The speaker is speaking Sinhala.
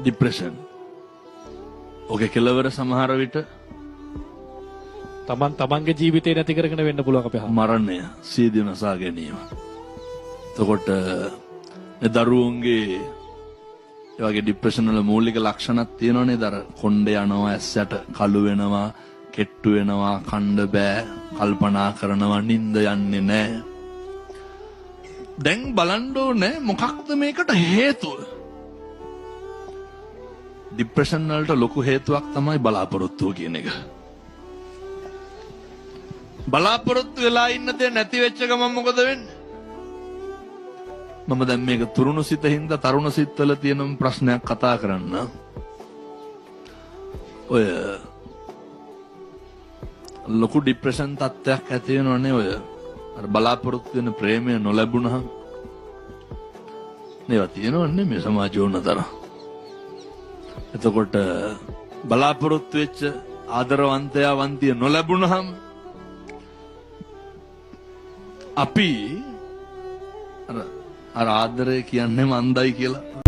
ડિપ્રેશન. ඔගේ කෙලවර සමහර විට තමන්ගේ ජීවිතේ නැති කරගෙන වෙන්න පුළුවන් අපේ හා. මරණය, සීදී නසා ගැනීම. එතකොට දරුවන්ගේ ඒ වගේ ડિප්‍රෙෂන් වල මූලික ලක්ෂණක් තියෙනවනේ. දර කොණ්ඩේ යනවා, ඇස්සට කළු වෙනවා, කෙට්ටු වෙනවා, කණ්ඩ බෑ, කල්පනා කරනවා, නිින්ද යන්නේ නැහැ. දැන් බලන්න ඕනේ මොකක්ද මේකට හේතුව? ડિප්‍රෙෂන් වලට ලොකු හේතුවක් තමයි බලාපොරොත්තුව කියන එක. බලාපොරොත්තු වෙලා ඉන්න දේ නැති වෙච්ච ගමන් මොකද වෙන්නේ? මම දැන් මේක තුරුණු සිත හින්දා තරුණ සිත්වල තියෙන ප්‍රශ්නයක් කතා කරන්න. ඔය ලොකු ડિප්‍රෙෂන් තත්ත්වයක් ඇති වෙනවනේ. ඔය අර බලාපොරොත්තු වෙන ප්‍රේමය නොලැබුණහම මේවා තියෙනවනේ මේ සමාජ උනතර. එතකොට බලාපොරොත්තු වෙච්ච ආදරවන්තයා වන්තිය නොලැබුණහම අපි අර ආදරය කියන්නේ මන්දයි කියලා